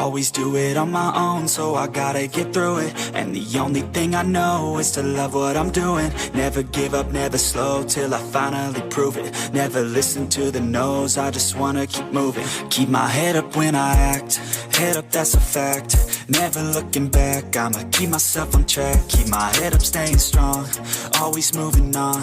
always do it on my own, so I gotta get through it. And the only thing I know is to love what I'm doing. Never give up, never slow, till I finally prove it. Never listen to the no's, I just wanna keep moving. Keep my head up when I act, head up, that's a fact. Never looking back, I'ma keep myself on track. Keep my head up, staying strong, always moving on.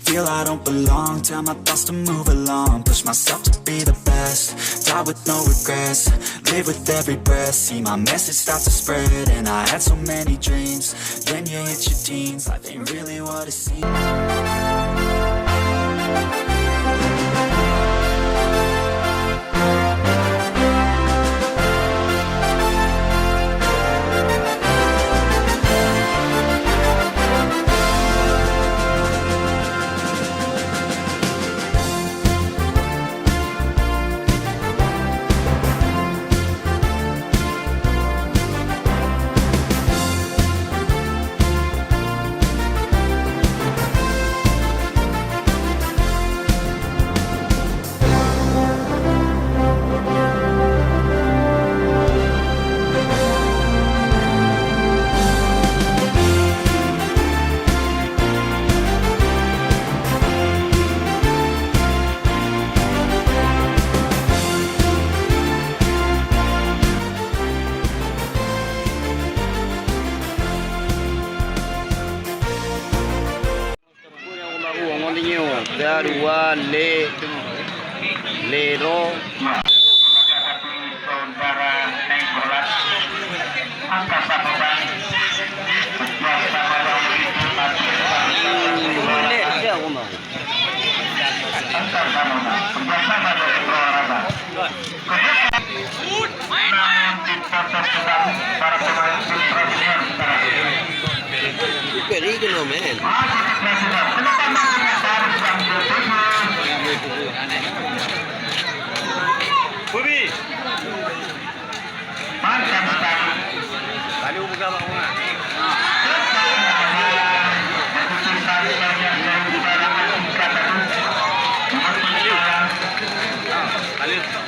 Feel I don't belong, tell my thoughts to move along. Push myself to be the best, die with no regrets. Live with every breath, see my message start to spread. And I had so many dreams, then you hit your teens. Life ain't really what it seems. Dua lero saudara naik berat angkasa beban bersama lalu itu angkasa bersama dari olahraga namun dipertemukan para pemain tim profesional sekarang Bubi, mantap sekali. tadi buka bangunan.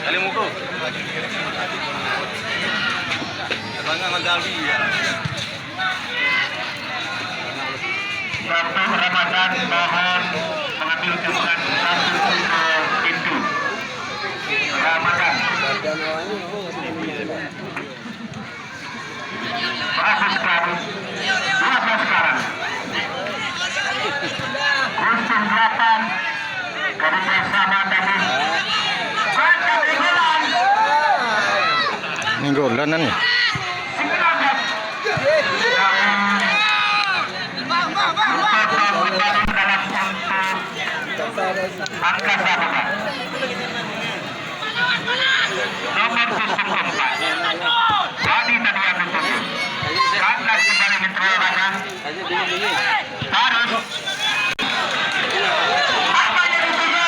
Kali muka. Bangga Mandalvi ya. Satu Ramadan mohon mengambil kebukan satu pintu. Ramadan. Bagus sekali. 12 sekarang. Kusum 8. Kali bersama tadi. Kontak igulan. Ini golanan nih. 19. Angkasa Bukan. Nomor 74. Tadi tadi yang dituju. Kandas kembali Mitra Olahraga. Harus. Apa yang dituju?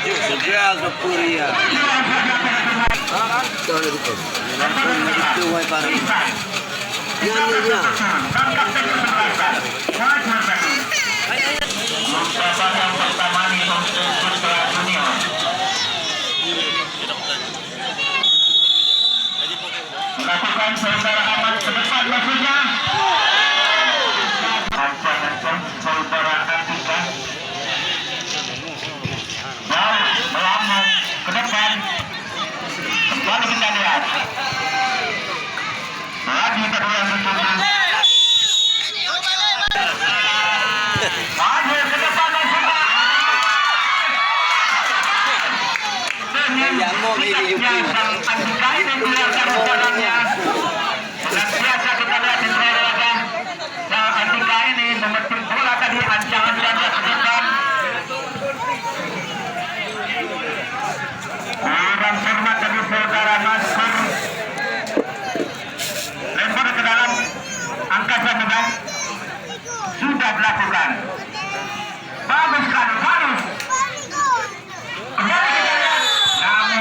Sebelah Kepuria. Mustafa yang pertama nih untuk Putra Junior. Lakukan saudara Ahmad ke depan maksudnya. Ancang-ancang saudara Atika. Jauh melambung ke depan. Kembali kita lihat. Lagi kedua yang dituju. Maju ke depan maksudnya. Yang mau ini Andika ini keluarkan jalannya. Dan biasa kita lihat di olahraga. Nah, Andika ini memetik bola tadi ancang-ancang ke depan. Kurang cermat tadi saudara Nasir. Lempar ke dalam angkasa Bukan. Sudah dilakukan. Bagus sekali, bagus. Kembali kita lihat. Namun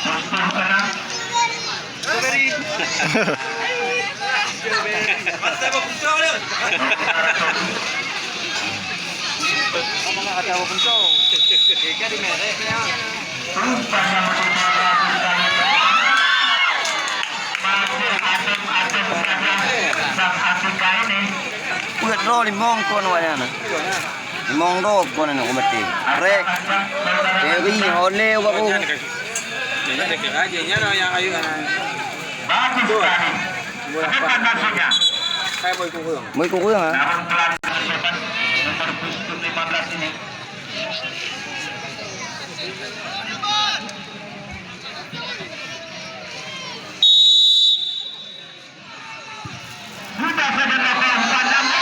Muslim kena. Ada apa pun tu? Ikan di merek ni. Umpan yang berjumlah kali masih adem-adem saja sang Atika ini. Buat roh limong kon wanya na. Limong roh kon na kumati. Rek. Keri hole wa ko. Ini dekat aja nya yang ayu kan. Bagus sekali. Depan maksudnya. Saya boy kurang. Moi ko ha. Namun pelan depan nomor punggung 15 ini. Sudah saja lakukan umpan namun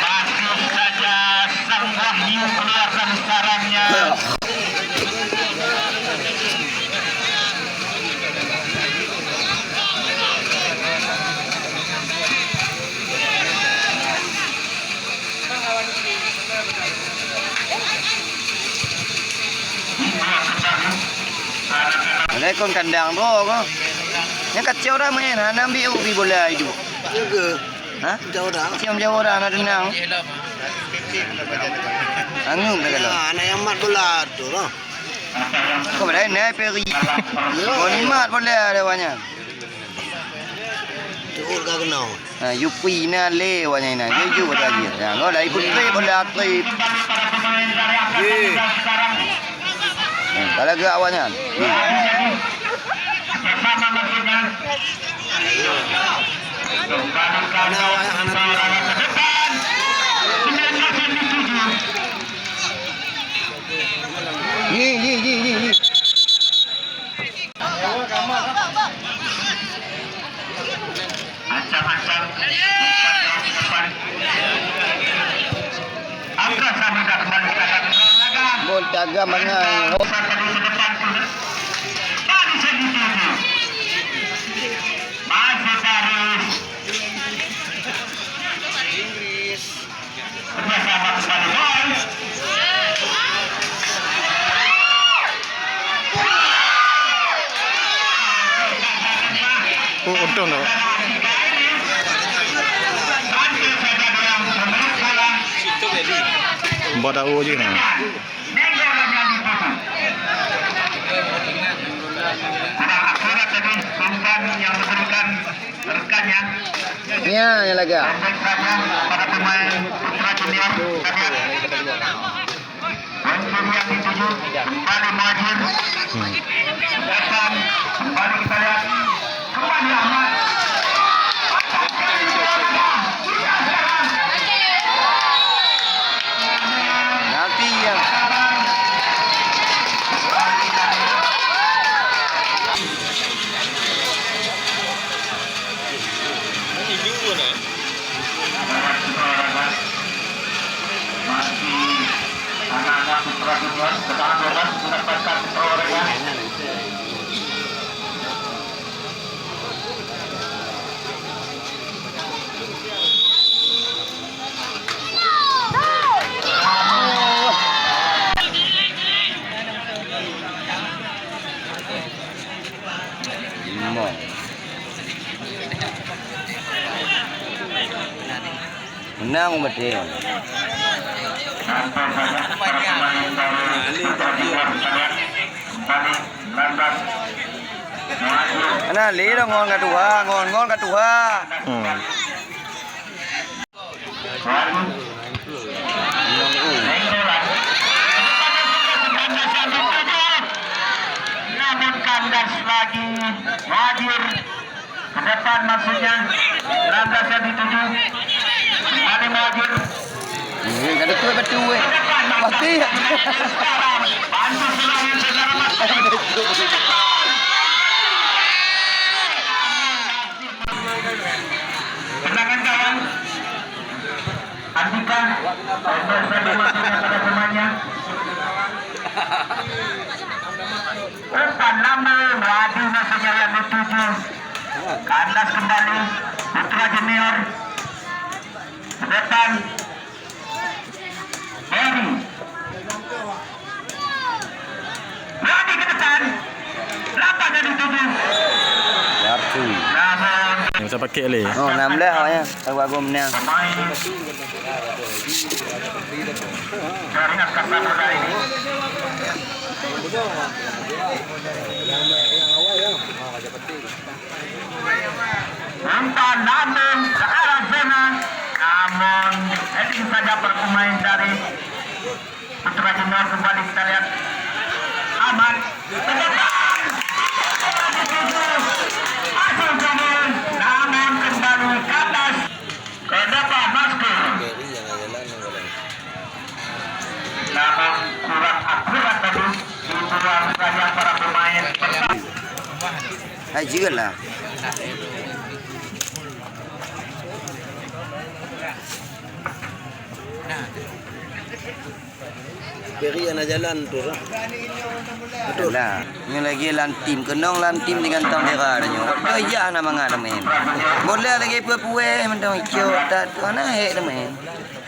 masih saja sang Wahyu keluarkan sarangnya. Ada kon kandang roh ko. Yang kacau dah main ha nambi ubi bola hidup. Juga. Ha? Jauh dah. Siam jauh dah nak denang. Angum dah kalau. Anak yang mat bola tu lah. Kau berani naik peri. Kau ni mat bola ada banyak. Tur kau kena. Ha, yupi na le wanya na. Ye ju ada dia. Ya, kau dah ikut trip bola trip. Kalau gak awalnya. Bersama maksudnya. Anak awak anak ke depan. 19 Ye. Ancam-ancam. Depan. Angka Samudra kembali ke atas laga. Bol jaga mana. Tadi ke depan sudah. Tadi sedikit. Masih terus. Bersama kembali gol. Untung tak? Sampai saja dalam menurut saya. Situ beli. Buat tahu je nah. Minggu lagi ditutup. Kurang akurat tadi umpan yang diberikan rekannya. Ya, yang lagi. Sampai saja para pemain Putra Junior tadi. Pencuri yang dituju kembali Muajir. Datang kembali kita lihat kembali Ahmad. Nanti yang Masih anak-anak Putra Junior sekarang bebas mendapatkan perolehan. limong. Menang mati. Sampai saja para pemain dari Putra Junior kita lihat kembali lantas Muajir. Ana le dah ngon kat tua, ngon kat tua. Namun kandas lagi Wajir ke depan maksudnya landas yang dituju kembali Wajir Ada tu betul eh. Pasti. bantu serangan secara maksimal. Tendangan kawan Andika untuk saja maksudnya pada pemainnya. Umpan namun waduh maksudnya yang dituju kandas kembali Putra Junior ke depan Heri Rani ke depan 8 yang dituju Satu. namun Yang Dah pakai le. Oh, 16 awaknya. Kalau aku menang. Pemain jaringan kasta muda ini. Umpan namun ke arah zona, namun heading saja pemain dari Putra Junior. Kembali kita lihat aman. Asal jalan, namun kembali ke atas ke depan Maskur. Namun kurang akurat tadi dibuang saja para pemain pertama. Hai juga lah. Beri anak jalan tu lah. Betul lah. Ini lagi lan tim kenong lan tim dengan tang dera dah nyo. Dah ya nama ngada main. Boleh lagi puai mentang ikut tak tu ana hek dah main.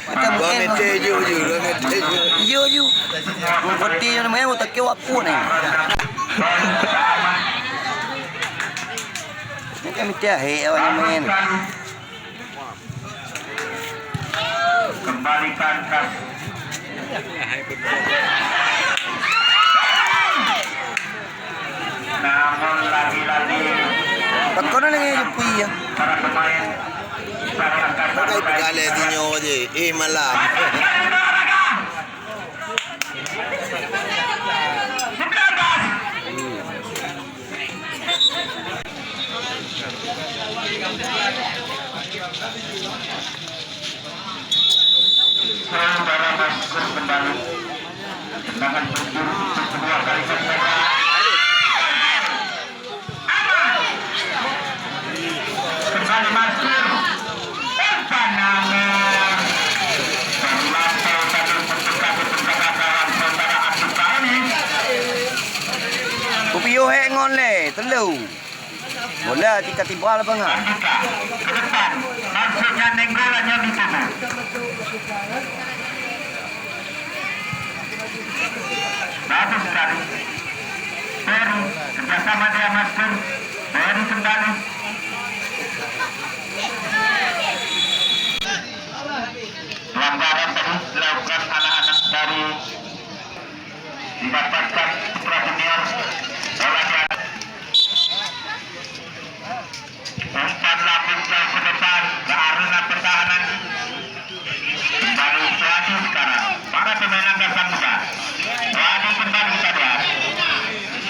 Kita Dua main. meter je. Yo yo. Mun peti dah main tak kau apa ni. Ni kan mesti hek awak main. Kembalikan ke namun lagi-lagi Pakon lagi jupi ya. para pemain dari angkatan Pakai pegale tinyo je. Malam. Saudara Maskur kembali tendangan berjuru kedua kali saja. Kembali Maskur umpan namun terlampau tadi bertukar penjagaan saudara Afrika ini. Kupio hek ngon le, telu. Bola tiba-tiba lah bang. Andika ke depan maksudnya nenggolannya ditutup. Bagus sekali. Peri kerjasama dia Maskur. Peri kembali. Pelanggaran tadi dilakukan anak-anak dari didapatkan Putra Junior. Bola di atas. Umpan lapis jauh ke depan ke arena pertahanan. Kembali Wadi sekarang. Para pemain angkatan muda. Wadi kembali kita lihat.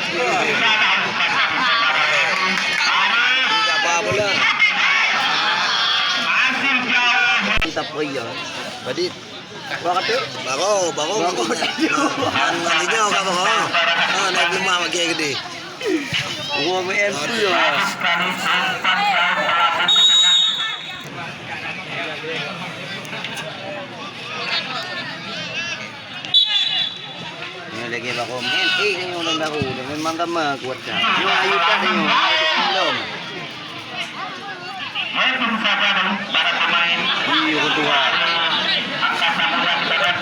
Kita tahu kata saudara Wadi. Tak apa bola. Masih jauh. Kita pergi ya. Tadi. Baru. Nantinya kau baru. Naik 5 pakai gede. Gua main tu ya. Bagus sekali umpan jauh melapis ke tengah. Ni lagi baru main. Ni orang baru. Memang lama kuat dah. Ni ayukan ni. Belum. Mungkin saja dulu para pemain Iya ketua. angkatan muda kita lihat.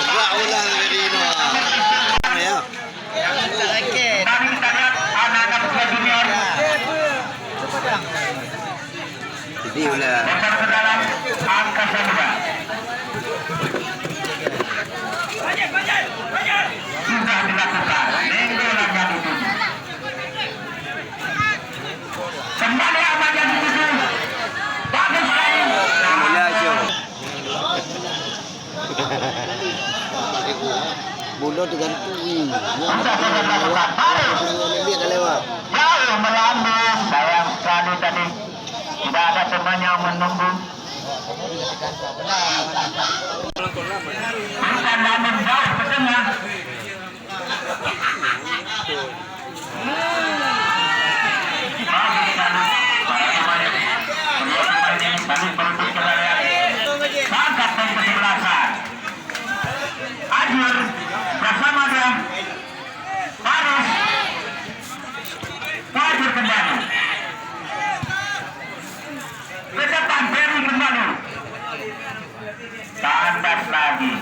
Agak ulang dari ini. Ya. Tadi kita lihat anak-anak Putra Junior Jadi pula. lempar ke dalam angkatan muda. Sudah dilakukan. Nenggolannya ditutup. Kembali amannya ditutup. Bagus sekali. Mula je. Bola tergantui. Sudah dilakukan. Baik. Dia dah lewat. Jauh melambung. Sayang sekali tadi. Tidak ada pemain yang menunggu. Umpan namun jauh ke tengah. Bagus sekali. Para pemain. Kedua pemain ini tadi berebut kendaraan. Angkat dari kesebelasan. Ajur bersama dia. Paris. Ajur kembali. Ke depan Ferry kembali. Tandas lagi.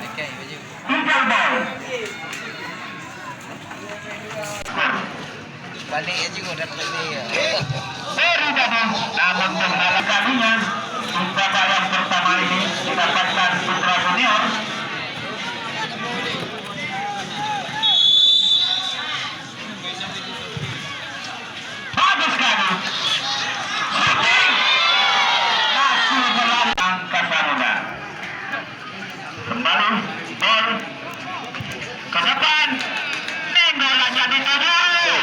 Tinggal ball. Balik juga dapat ni. Seri tadi, namun menghalang kalinya Putra yang pertama ini didapatkan Putra Junior. Bagus sekali. Masih berlangsung Angkasa Muda. Kembali gol ke depan. Bola dituju.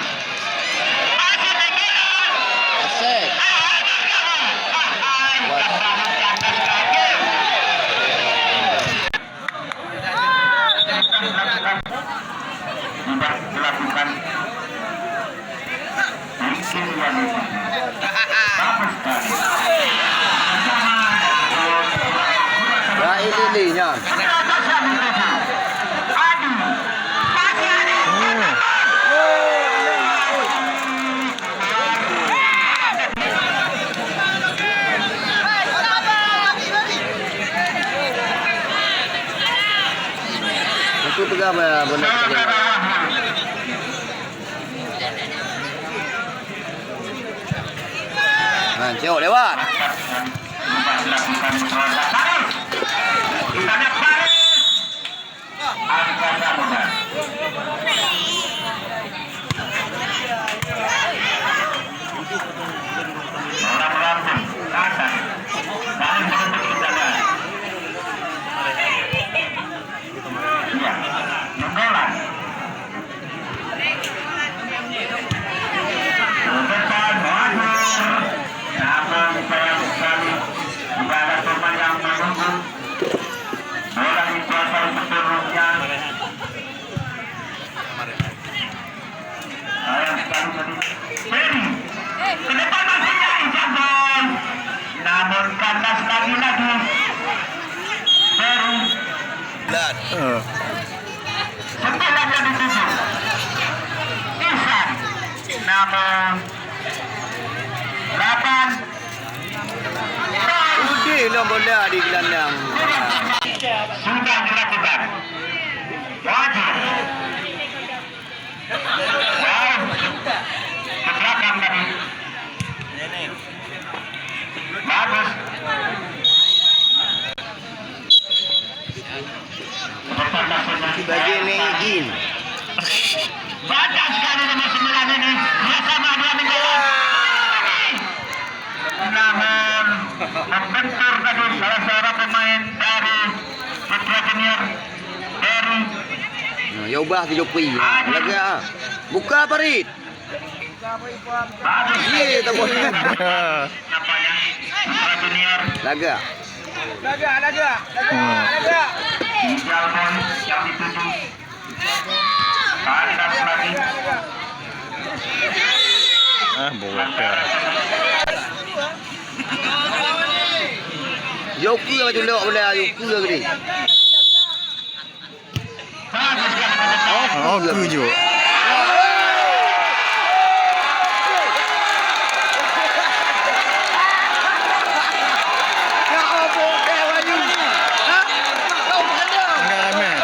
Masih Nenggolan. Asik. Tidak dilakukan mungkin yang bagus sekali. Nah, ini nya. Itu pegang benar sekali. Nah, jauh lewat. Namun kandas lagi-lagi baru setelah yang dituju Isan namun 8 Udah lah bola di gelandang. sudah dilakukan wajib ke belakang tadi bagus Bagi Nengin. baca sekali nomor 9 ini dia sama dia Nenggolan namun membentur tadi salah seorang pemain dari Putra Junior dari Ya ubah 70. Lagi ah. Buka parit. bagus Ye tak boleh. nampaknya Putra Junior Laga. tinggal poin yang dituju kandas lagi Bocor. Joki macam lewat bola Joki lagi. bagus sekali ke depan. Oh, kuju. Ya ampun, Wahyu. Ha? Kau pandang. Enggak remeh.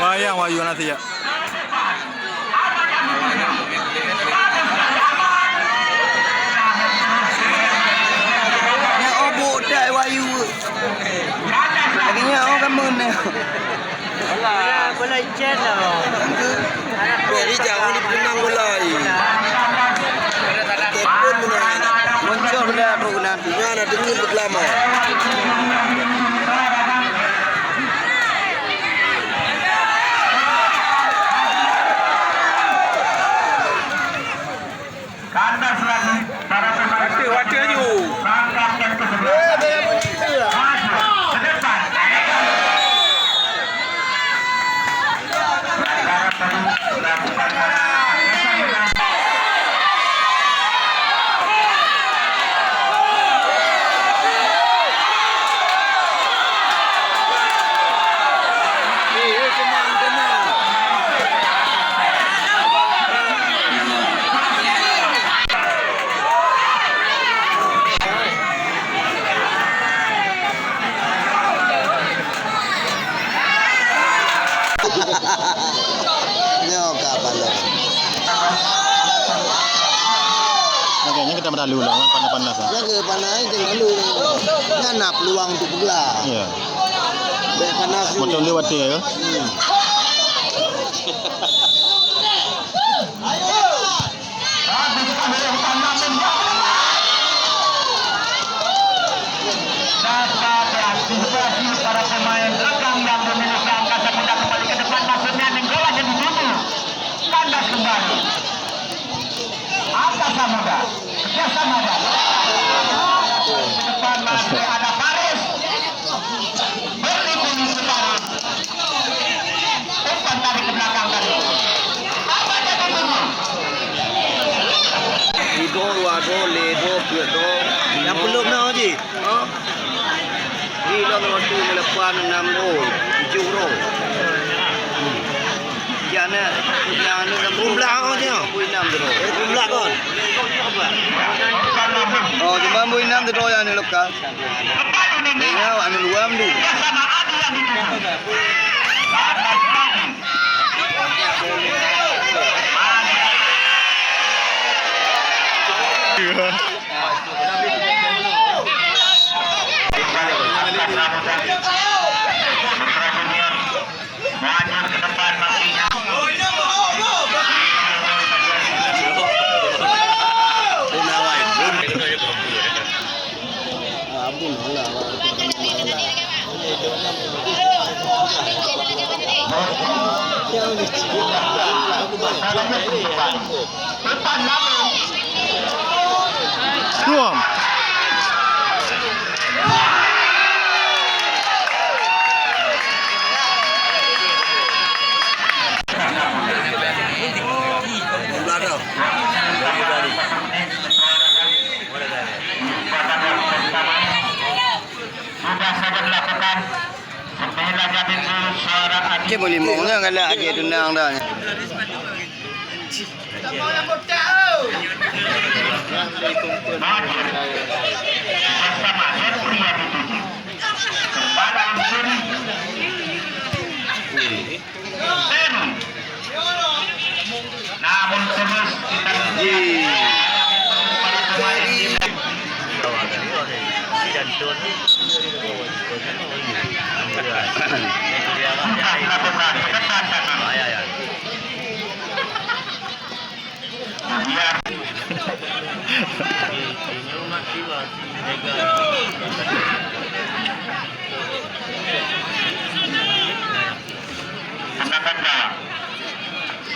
Wayang Wahyu nanti ya. Ya obok dah Wahyu. Laginya orang kamen ni. Alah, bola jet lah. Jadi jauh ni penang bola ni. Telepon mana? Muncul dah tu nanti. Mana dengin berlama. kandas lagi para pemain langkah yang ke-11 maju ke depan cara perlu dilakukan kita berlalu lah kan panas-panas lah. Jaga panas jangan lalu. Ngana peluang untuk bola. Ya. Baik panas dulu. Macam lewat dia ke? Para pemain belakang yang memiliki angkasa muda kembali ke depan, maksudnya Nenggolan yang dituju kandas kembali angkasa muda kerjasama muda ke depan masih ada Paris berlindung sekarang umpan tadi ke belakang tadi apa dia dituju Lido, Wado, Ledo, Piedo. Yang belum nak Haji. Gila nomor 2 melepan 6 gol, 7 gol. Jana, yang ni jumlah kau je. 6 tu. Jumlah kon. Oh, cuma 6 tu yang ni lokal. Dengar anu luam tu. sama Adi yang dituju maju ke depan makinya Abun lah. depan lalu Tuam. sudah saja dilakukan sembilan jadi suara Adi Cik boleh mungnya kalau lagi tunang dah. maju bersama Henry yang dituju kepada unsur Henry namun terus kita pada pemain ini sudah dilakukan penetapan biar tendangan gawang saudara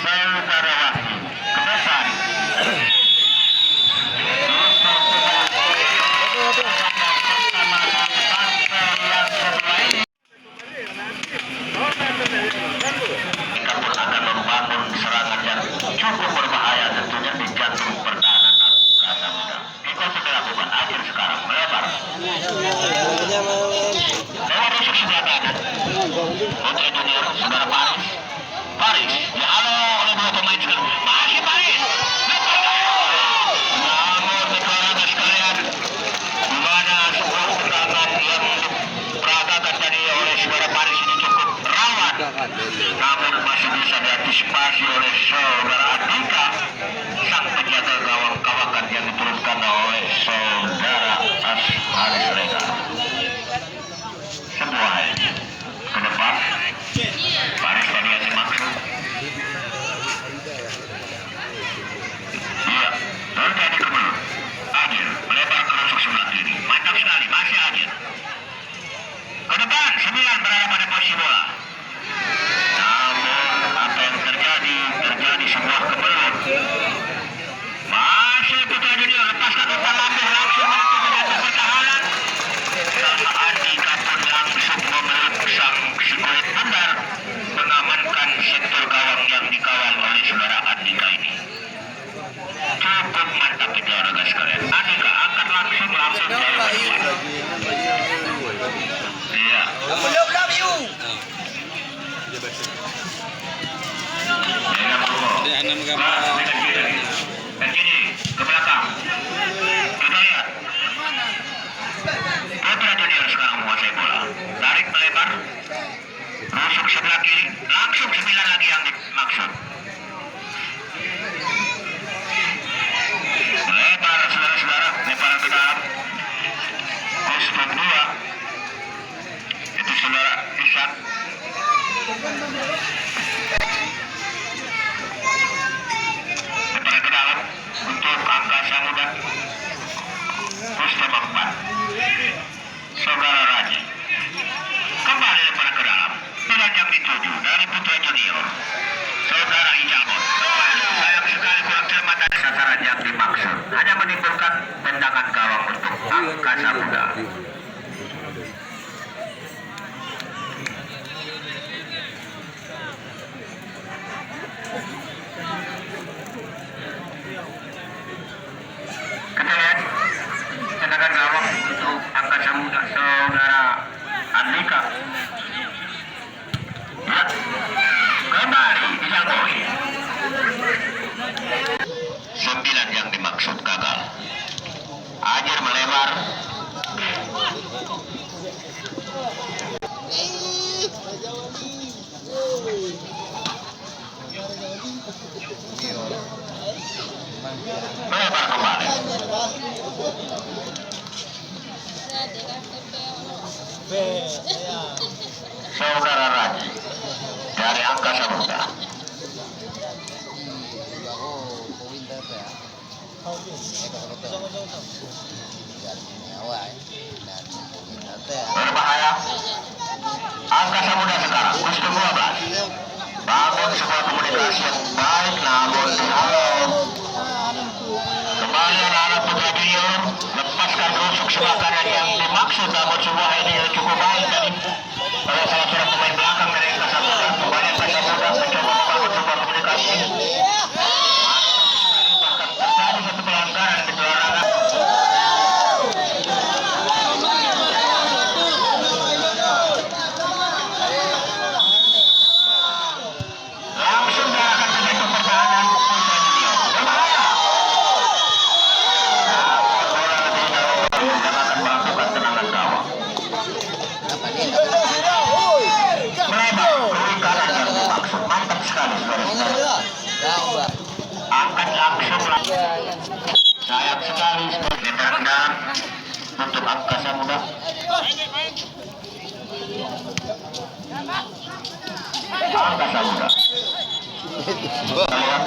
Wahyu ke depan akan membangun serangan yang cukup berbahaya tentunya di jantung pertahanan angkasa muda. Itu sudah dilakukan akhir sekarang melebar. Lewat rusuk sebelah kanan. Putri Junior, saudara Paris. Paris dihalau oleh dua pemain sekarang. Masih Paris. Namun saudara sekalian, di mana sebuah serangan yang diperagakan tadi oleh saudara Paris ini cukup rawan. Namun masih bisa diantisipasi oleh saudara Andika, sang penjaga gawang kawakan yang diturunkan oleh saudara Haris Rega. Sebuah ke depan, Paris tadi yang dimaksud. Iya, terjadi ke mulut. Adil melebar ke rusuk sebelah kiri. Mantap sekali, masih Adil. Ke depan, 9 berada pada posisi bola. Namun apa yang terjadi sebuah kemelut. Masih Putra Junior lepaskan umpan lambung langsung menuju ke jantung pertahanan. Andika pun langsung memeluk sang si kulit bundar mengamankan sektor gawang yang dikawal oleh saudara Andika ini. Cukup mantap itu olahraga sekalian. Andika angkat langsung iya. Dan kiri ke belakang. Kita lihat. Putra Junior sekarang menguasai bola. Tarik melebar. Rusuk sebelah kiri. Langsung 9 lagi yang dimaksud. Melebar saudara tangan gawang untuk Angkasa Muda. Kita lihat tenaga gawang untuk Angkasa Muda saudara Andika. Ya, kembali dijangkui. 9 yang dimaksud gagal. Ajar melebar. Melebar kembali. Saudara Raji dari Angkasa Muda. Berbahaya. Angkasa Muda sekarang Gusto 12 bangun sebuah komunikasi yang baik, namun dihalau. Kembali anak-anak Putra Junior lepaskan rusuk sebakaran yang dimaksud, namun sebuah ini yang cukup baik tadi oleh salah seorang pemain belakang dari Angkasa Muda. Kembali Angkasa Muda mencoba membangun sebuah komunikasi. Bahkan terjadi satu pelanggaran di belakang. Langsung diarahkan ke sektor pertahanan Putra Junior. Berbahaya. Bola lebih jauh dan akan melakukan tendangan gawang. Melebar ke kanan yang dimaksud. Mantap sekali saudara. Angkat langsung. Sayang sekali tendangan untuk Angkasa Muda. Angkasa Muda. Kita lihat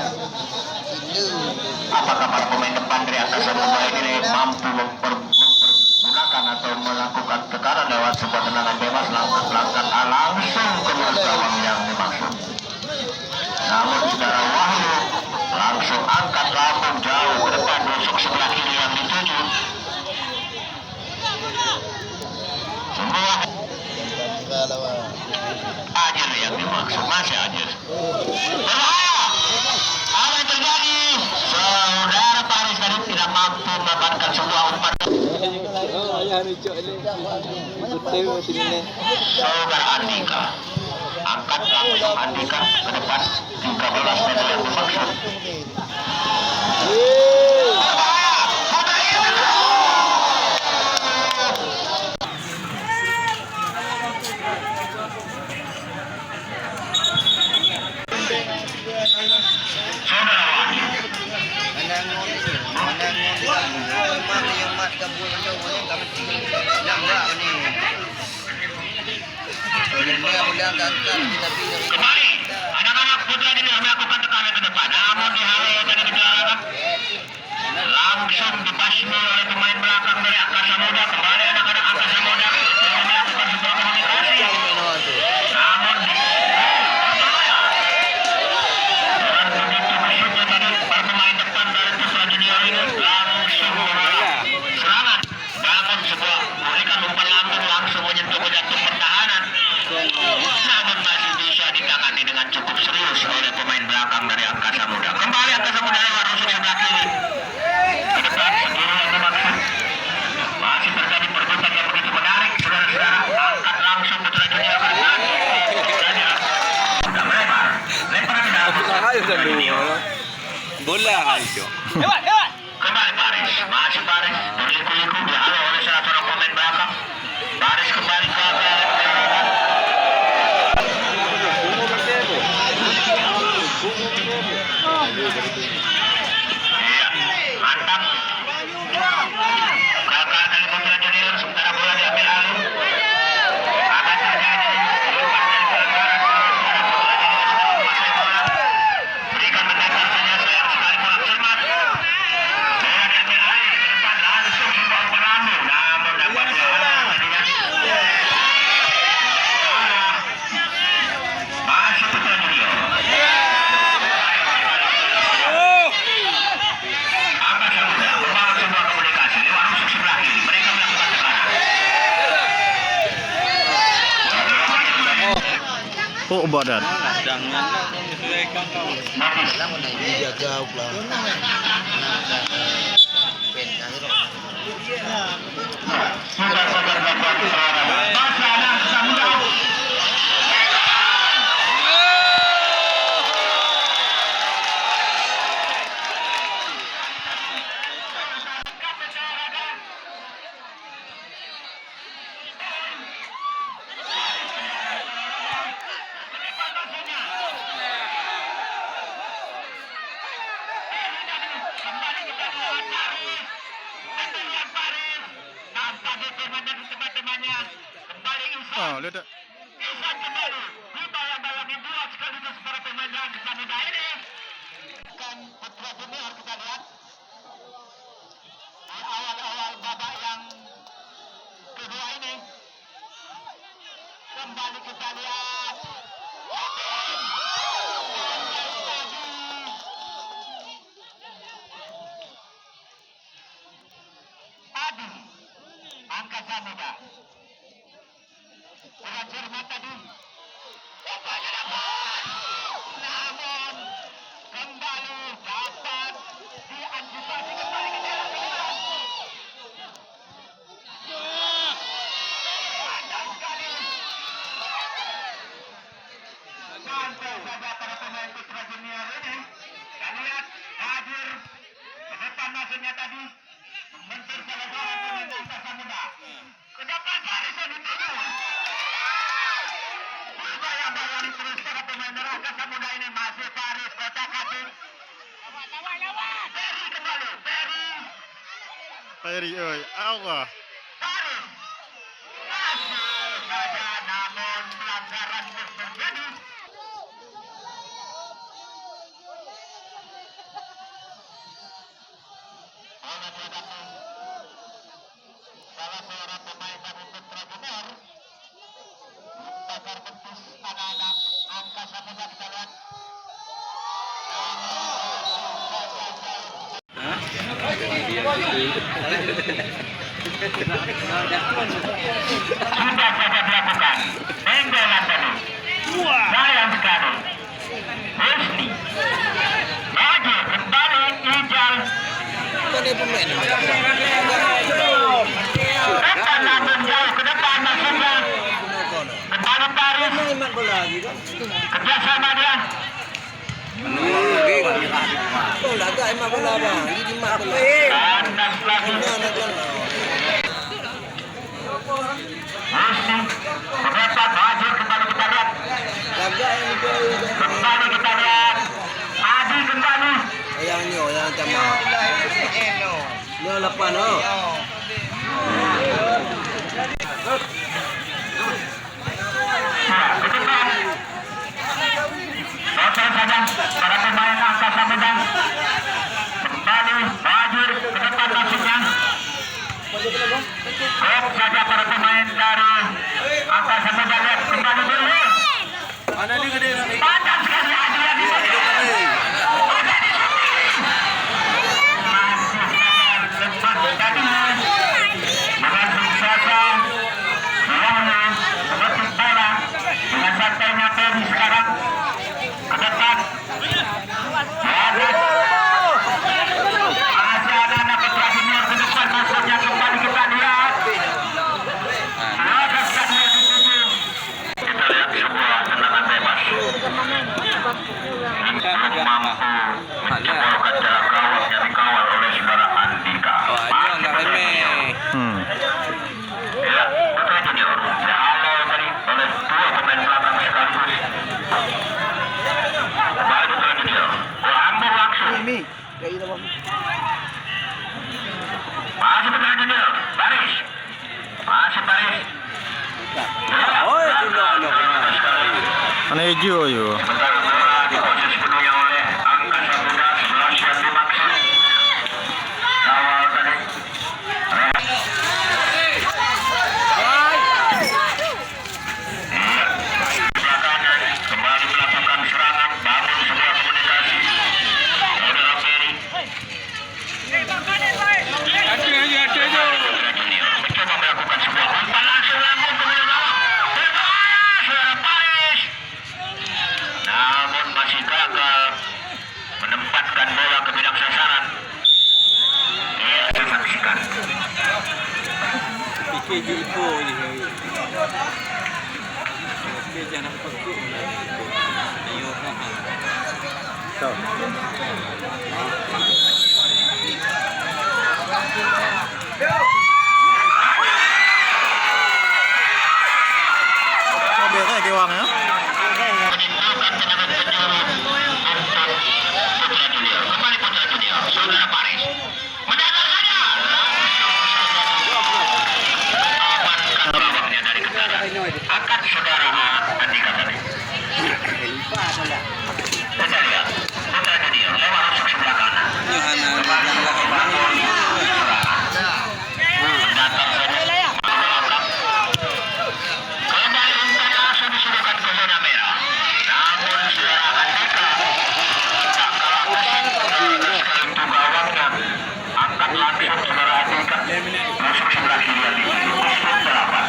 apakah para pemain depan dari Angkasa Muda ini mampu mempergunakan atau melakukan tekanan lewat sebuah tendangan bebas langsung ke gawang yang dimaksud. Namun saudara Wahyu langsung angkat lambung jauh ke depan, rusuk sebelah kiri yang dituju. Semua Ajar yang dimaksud, masih Ajar. Berbahaya. Apa yang terjadi? Saudara Paris tadi tidak mampu mendapatkan sebuah umpan. Saudara Andika angkat langsung Andika ke depan, 13 meter yang dimaksud. Berbahaya. Putra Junior. Saudara Wahyu kembali. Anak-anak Putra Junior melakukan tekanan ke depan, namun dihalau tadi di belakang. Langsung dibasmi oleh pemain belakang dari Angkasa Muda. Kembali anak-anak Angkasa Muda melakukan sebuah komunikasi. Namun berbahaya. Dan begitu masuknya tadi para pemain depan dari Putra Junior ini langsung menolak serangan. Namun sebuah memberikan umpan lambung langsung menyentuh ke jantung pertahanan. Namun masih bisa ditangani dengan cukup serius oleh pemain belakang dari Angkasa Muda. Kembali Angkasa Muda lewat rusuk sebelah kiri. Ke depan sebelum yang dimaksud. Masih terjadi perbuatan yang begitu menarik, saudara-saudara. Angkat langsung Putra Junior ke depan. Sudah melebar. Lemparan ke dalam. Putra Junior. Kembali Paris. Masih Paris. Berliku-liku dihalau oleh salah seorang pemain belakang. Paris kembali ke belakang. Iya, mantap. Gagal dari Putra Junior, sementara bola diambil alih. Akan terjadi lepas dari pelanggaran. Menguasai bola. Berikan mendekat saja, sayang sekali kurang cermat. Bola diambil alih ke depan, langsung sebuah umpan lambung. Namun dapat dihalau tadinya. Masih Putra Junior. Oh, badan. Jaga pula. Oh, lihat tak? Awal-awal babak yang kedua ini kembali kita lihat Adi Angkasa Muda dengan cermat tadi namun kembali dapat diantisipasi kembali ke dalam santai saja para pemain Putra Junior ini. Kita lihat hadir ke depan maksudnya tadi membentur salah seorang pemain Angkasa Muda. Ke depan Paris yang dituju. Bayang-bayang terus para pemain Angkasa Muda ini masih Paris kotak-katik. Ferry kembali. Ferry, oi, Allah. Paris. Masih saja namun pelanggaran terus terjadi. Oleh terdapat salah seorang pemain dari Putra Junior bakar betis anak-anak Angkasa Muda kita lihat. Sudah saja dilakukan penggolan tadi. Sayang sekali. Husni maju kembali Ijal. Bukan pemain. Depan namun jauh ke depan maksudnya. Kembali Paris. Iman bola lagi kan. Kerjasama dia. Bola agak emak bola bang. Ini mak bola. Kandas lagi. Husni berdepan maju kembali kita lihat. Agak yang itu. Kembali kita lihat. Adi kembali. Yang ni yang sama. Ni 8 oh. Ke depan. Total saja para pemain Angkasa Muda. Kembali maju ke depan maksudnya. Baik saja para pemain dari Angkasa Muda lihat kembali dulu. Mana ni gede? Padat sekali Adi yang di sini. Masih saja lepas tadi. Mengambil saja. Lalu menutup bola dengan santainya Ferry sekarang ke depan. Masih ada anak Putra Junior ke depan maksudnya kembali kita lihat. Ada stadion di sini. Kita lihat sebuah tendangan bebas. Belum mampu menjebolkan jarak gawang yang dikawal oleh saudara Andika. Ya, Putra Junior dihalau tadi oleh dua pemain belakang sekaligus. Kembali Putra Junior, berambur langsung. Masih Putra Junior, Paris. Masih Paris. Mana hijau yo? Sebentar bola diproses penuhnya oleh Angkasa Muda sebelah siap dimaksud. Kawal tadi. Kembali melakukan serangan, bangun sebuah komunikasi. Saudara Ferry. Mencoba melakukan sebuah umpan langsung lambung ke bawah. Bebas, saudara Paris. Mobilnya kiwangnya. Kembali Putra Junior, Saudara Paris. Mendatar saja. Amankan bawangnya dari kendaraan. Angkat saudara Andika tadi. Kita lihat Putra Junior lewat masuk sebelah kanan. Kembali membangun serangan. Mendatar saja. Kembali umpan langsung disuruhkan ke zona merah. Namun saudara Andika tak kalah untuk gawangnya. Angkat langsung saudara Andika. Masuk sebelah kiri Andika. Masuk delapan.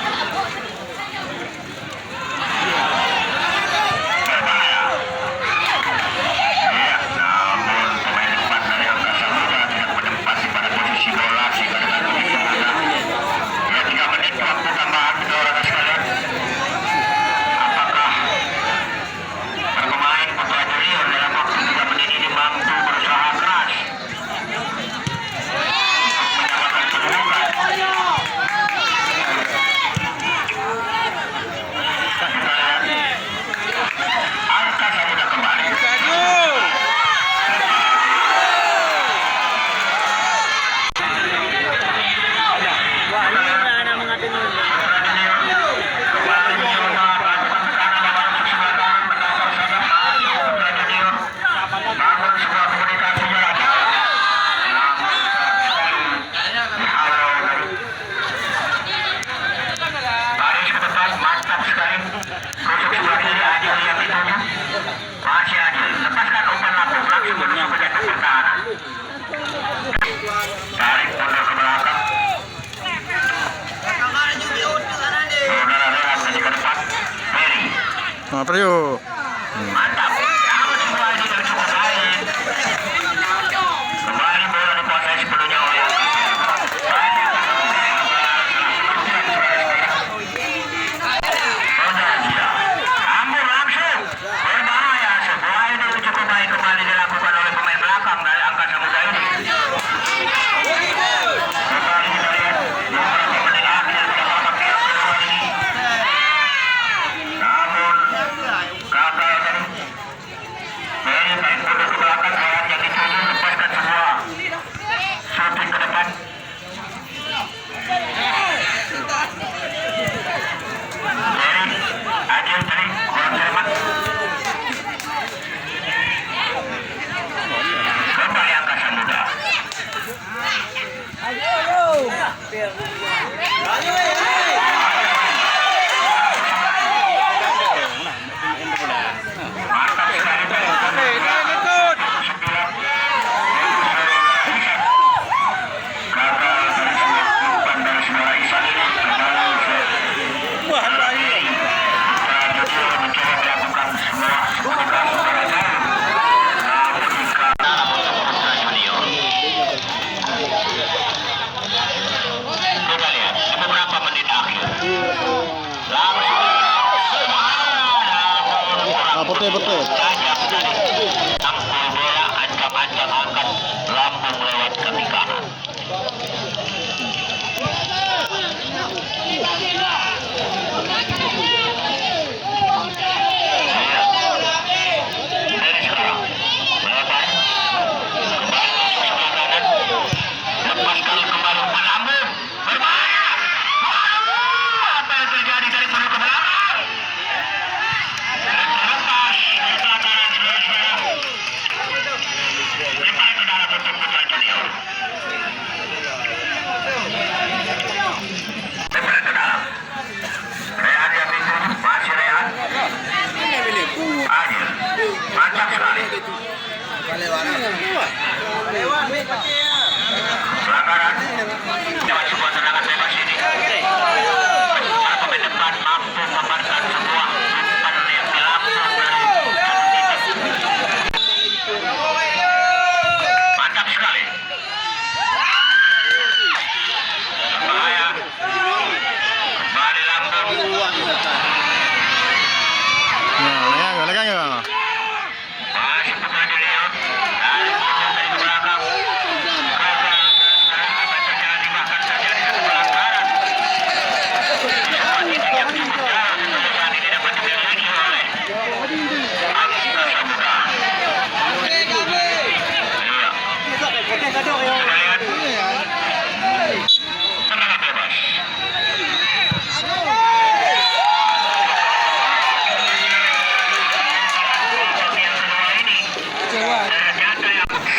Berbahaya. Ya, namun pemain depan dari Angkasa Muda tidak menempati pada posisi bola sehingga dengan begitu mudah. Ya, 3 menit waktu tambahan saudara sekalian. Apakah pemain Putra Junior dalam waktu 3 menit ini mampu berusaha keras menyamakan kedudukan? Angkasa Muda kembali. Wah, ini na anak mga tinulog. Kembali mencoba melakukan tekanan yang masuk sebelah kanan mendatar saja. Putra Junior bangun sebuah komunikasi jarak jauh. Namun dihalau dari Paris ke depan, mantap sekali. Tusuk sebelah kiri Adil yang dituju. Masih Adil, lepaskan umpan lambung langsung menuju ke jatuh pertahanan. Tarik mundur ke belakang. Saudara Rehan tadi ke depan. Ferry. Nah, Priyo. Mantap. Namun semua ini yang cukup baik. Kembali bola dikuasai sepenuhnya oleh Ambur langsung. Berbahaya. Sebuah ini cukup baik kembali dilakukan oleh pemain belakang dari Angkasa Muda ini. Kembali kita lihat beberapa menit akhir pada babak yang kedua ini. Namun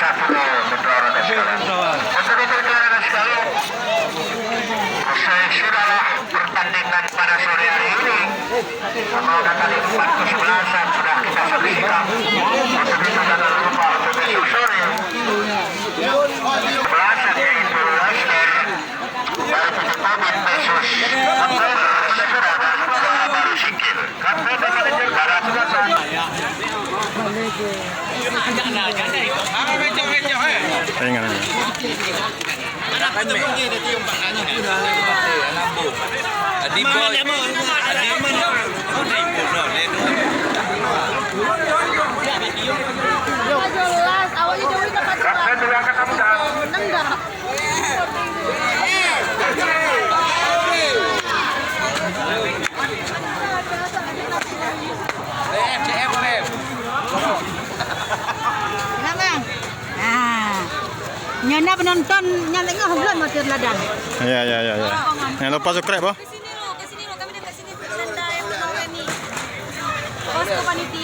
Mendorong sekarang. Untuk itu rekan-rekan sekalian, usai sudahlah pertandingan pada sore hari ini. Semoga tadi 4-11 sudah kita saksikan. Untuk itu jangan lupa untuk besok sore 11 yaitu Leicester baru Pemit versus Segera baru Sikil. Kapten dan manajer Barat Selatan. Palingan na. Jelas, awalnya jauhin tempat Kapten juga akan sambutan. enggak. Kenapa? Nah, nyana penonton nyana tengok belum motor ladang. Ya. Yang lupa subscribe, oh. Ke sini lo, kami dekat sini Senda yang mau ini. Posko panitia.